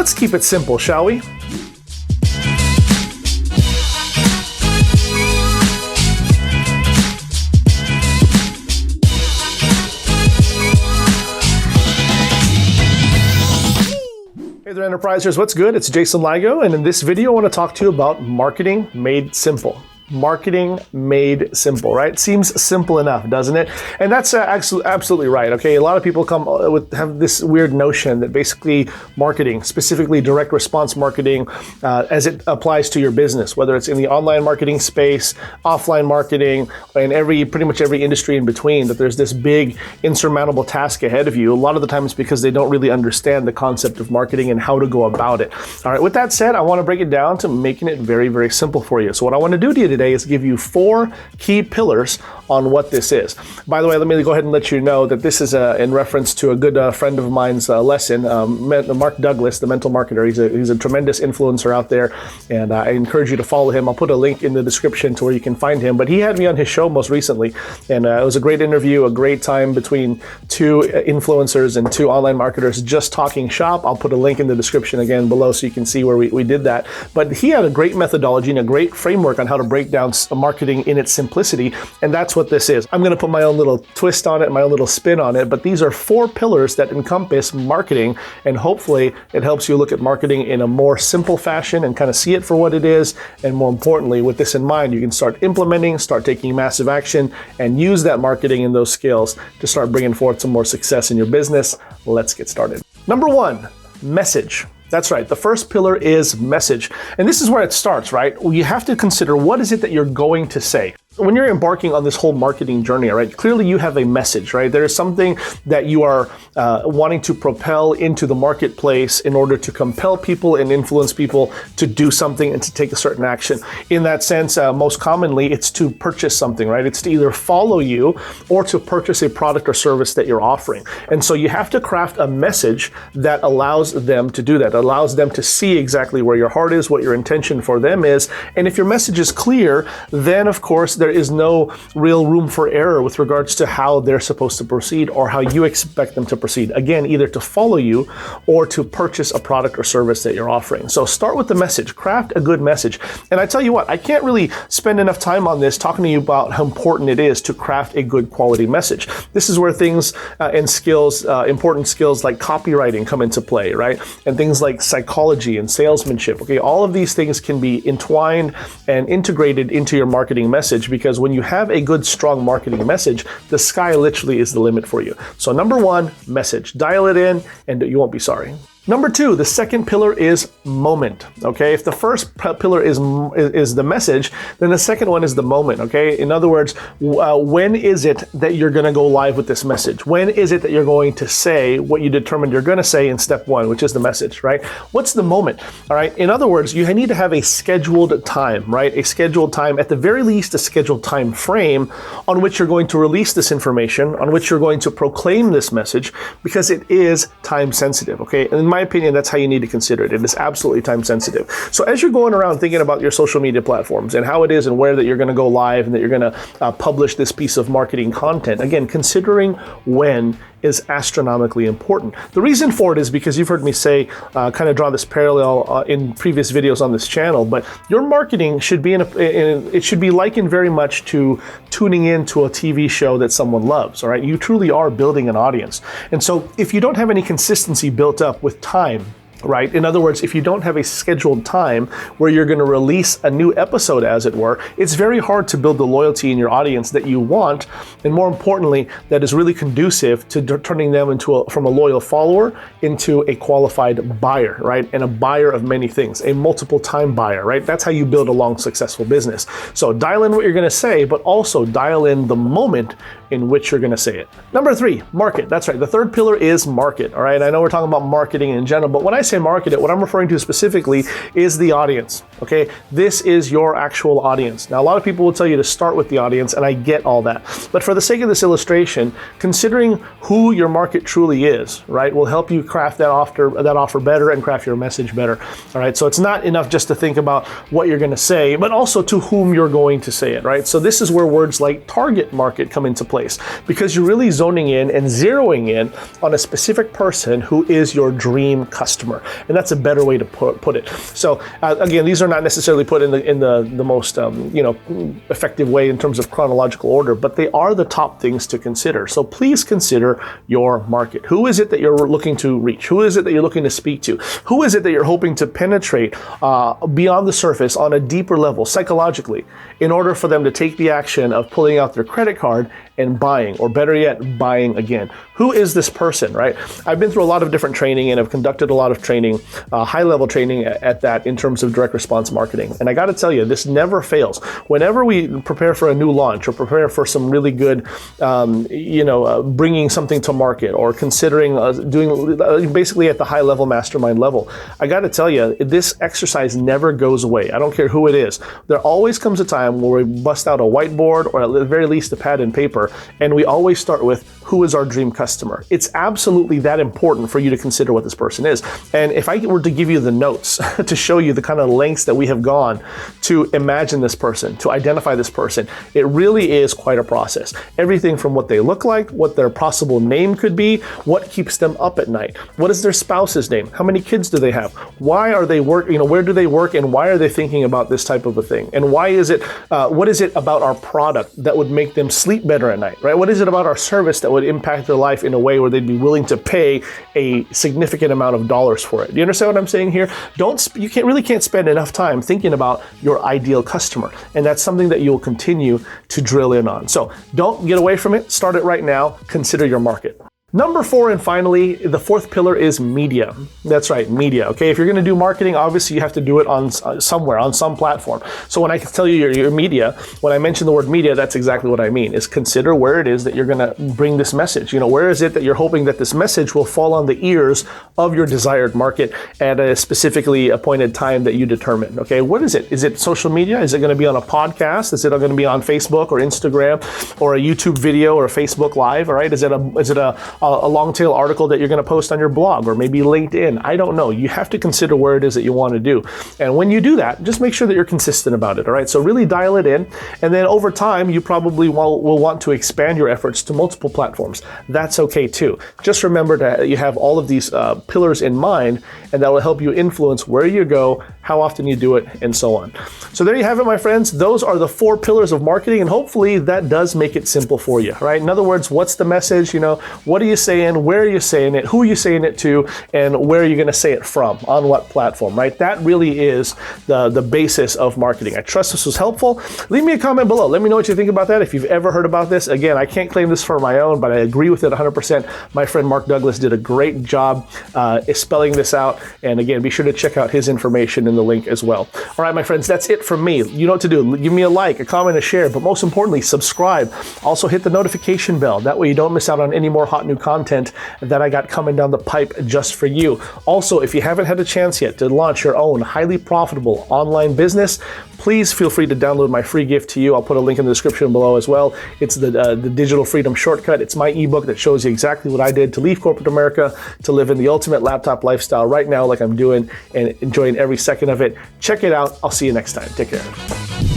let's keep it simple, shall we? Hey there, Enterprisers, what's good? It's Jason Ligo, and in this video I want to talk to you about marketing made simple. Marketing made simple, right? Seems simple enough, doesn't it? And that's absolutely right, okay? A lot of people have this weird notion that basically marketing, specifically direct response marketing, as it applies to your business, whether it's in the online marketing space, offline marketing, and pretty much every industry in between, that there's this big insurmountable task ahead of you. A lot of the time it's because they don't really understand the concept of marketing and how to go about it. All right, with that said, I want to break it down to making it very, very simple for you. So what I want to do to you today is give you 4 key pillars on what this is. By the way, let me go ahead and let you know that this is in reference to a good friend of mine's lesson, Mark Douglas, the mental marketer. He's a tremendous influencer out there, and I encourage you to follow him. I'll put a link in the description to where you can find him. But he had me on his show most recently, and it was a great interview, a great time between 2 influencers and 2 online marketers just talking shop. I'll put a link in the description again below so you can see where we did that. But he had a great methodology and a great framework on how to break down marketing in its simplicity, and that's what this is. I'm going to put my own little twist on it, my own little spin on it, but these are 4 pillars that encompass marketing, and hopefully it helps you look at marketing in a more simple fashion and kind of see it for what it is. And more importantly, with this in mind, you can start implementing, start taking massive action, and use that marketing and those skills to start bringing forth some more success in your business. Let's get started. Number 1, message. That's right. The first pillar is message. And this is where it starts, right? You have to consider, what is it that you're going to say? When you're embarking on this whole marketing journey, right, clearly you have a message, right? There is something that you are wanting to propel into the marketplace in order to compel people and influence people to do something and to take a certain action. In that sense, most commonly, it's to purchase something, right? It's to either follow you or to purchase a product or service that you're offering. And so you have to craft a message that allows them to do that, allows them to see exactly where your heart is, what your intention for them is. And if your message is clear, then of course, there is no real room for error with regards to how they're supposed to proceed or how you expect them to proceed. Again, either to follow you or to purchase a product or service that you're offering. So start with the message, craft a good message. And I tell you what, I can't really spend enough time on this talking to you about how important it is to craft a good quality message. This is where things and skills, important skills like copywriting come into play, right? And things like psychology and salesmanship. Okay, all of these things can be entwined and integrated into your marketing message, because when you have a good, strong marketing message, the sky literally is the limit for you. So number 1, message. Dial it in and you won't be sorry. Number 2, the second pillar is moment, okay? If the first pillar is the message, then the second one is the moment, okay? In other words, when is it that you're gonna go live with this message? When is it that you're going to say what you determined you're gonna say in step 1, which is the message, right? What's the moment, all right? In other words, you need to have a scheduled time, right? A scheduled time, at the very least, a scheduled time frame on which you're going to release this information, on which you're going to proclaim this message, because it is time sensitive, okay? And in my opinion, that's how you need to consider it. It is absolutely time sensitive. So as you're going around thinking about your social media platforms and how it is and where that you're going to go live and that you're going to publish this piece of marketing content, again, considering when is astronomically important. The reason for it is because you've heard me say, kind of draw this parallel in previous videos on this channel, but your marketing should be it should be likened very much to tuning into a TV show that someone loves, all right? You truly are building an audience. And so if you don't have any consistency built up with time, right? In other words, if you don't have a scheduled time where you're going to release a new episode, as it were, it's very hard to build the loyalty in your audience that you want, and more importantly, that is really conducive to turning them from a loyal follower into a qualified buyer, right? And a buyer of many things, a multiple time buyer, right? That's how you build a long, successful business. So dial in what you're going to say, but also dial in the moment in which you're going to say it. Number 3, market. That's right. The third pillar is market. All right. I know we're talking about marketing in general, but when I say market, what I'm referring to specifically is the audience. okay? This is your actual audience. Now, a lot of people will tell you to start with the audience, and I get all that. But for the sake of this illustration, considering who your market truly is, right, will help you craft that offer better and craft your message better, all right? So it's not enough just to think about what you're gonna say, but also to whom you're going to say it, right? So this is where words like target market come into place, because you're really zoning in and zeroing in on a specific person who is your dream customer. And that's a better way to put it. So again, these are not necessarily put in the most effective way in terms of chronological order, but they are the top things to consider. So please consider your market. Who is it that you're looking to reach? Who is it that you're looking to speak to? Who is it that you're hoping to penetrate beyond the surface on a deeper level psychologically, in order for them to take the action of pulling out their credit card and buying, or better yet, buying again? Who is this person, right? I've been through a lot of different training and have conducted a lot of training, high-level training at that, in terms of direct response marketing. And I got to tell you, this never fails. Whenever we prepare for a new launch or prepare for some really good, bringing something to market, or considering doing basically at the high-level mastermind level, I got to tell you, this exercise never goes away. I don't care who it is. There always comes a time where we bust out a whiteboard, or at the very least a pad and paper, and we always start with, who is our dream customer? It's absolutely that important for you to consider what this person is. And if I were to give you the notes to show you the kind of lengths that we have gone to imagine this person, to identify this person, it really is quite a process. Everything from what they look like, what their possible name could be, what keeps them up at night, what is their spouse's name, how many kids do they have, why are they where do they work, and why are they thinking about this type of a thing, and why is it, what is it about our product that would make them sleep better at night, right? What is it about our service that would impact their life in a way where they'd be willing to pay a significant amount of dollars for it? Do you understand what I'm saying here? You can't spend enough time thinking about your ideal customer, and that's something that you'll continue to drill in on. So don't get away from it. Start it right now. Consider your market. Number 4, and finally, the fourth pillar is media. That's right, media. Okay, if you're going to do marketing, obviously you have to do it on somewhere, on some platform. So when I tell you your media, when I mention the word media, that's exactly what I mean, is consider where it is that you're going to bring this message. Where is it that you're hoping that this message will fall on the ears of your desired market at a specifically appointed time that you determine? Okay, what is it? Is it social media? Is it going to be on a podcast? Is it going to be on Facebook or Instagram or a YouTube video or a Facebook Live? All right, is it a long tail article that you're going to post on your blog, or maybe LinkedIn? I don't know. You have to consider where it is that you want to do. And when you do that, just make sure that you're consistent about it. All right. So really dial it in. And then over time, you probably will want to expand your efforts to multiple platforms. That's okay too. Just remember that you have all of these pillars in mind, and that will help you influence where you go, how often you do it, and so on. So there you have it, my friends. Those are the 4 pillars of marketing, and hopefully that does make it simple for you, right? In other words, what's the message? What are you saying? Where are you saying it? Who are you saying it to? And where are you going to say it from? On what platform, right? That really is the basis of marketing. I trust this was helpful. Leave me a comment below. Let me know what you think about that. If you've ever heard about this, again, I can't claim this for my own, but I agree with it 100%. My friend Mark Douglas did a great job spelling this out. And again, be sure to check out his information in the link as well. All right, my friends, that's it from me. You know what to do. Give me a like, a comment, a share, but most importantly, subscribe. Also hit the notification bell. That way you don't miss out on any more hot new content that I got coming down the pipe just for you. Also, if you haven't had a chance yet to launch your own highly profitable online business, please feel free to download my free gift to you. I'll put a link in the description below as well. It's the Digital Freedom Shortcut. It's my ebook that shows you exactly what I did to leave corporate America to live in the ultimate laptop lifestyle right now, like I'm doing, and enjoying every second of it. Check it out. I'll see you next time. Take care.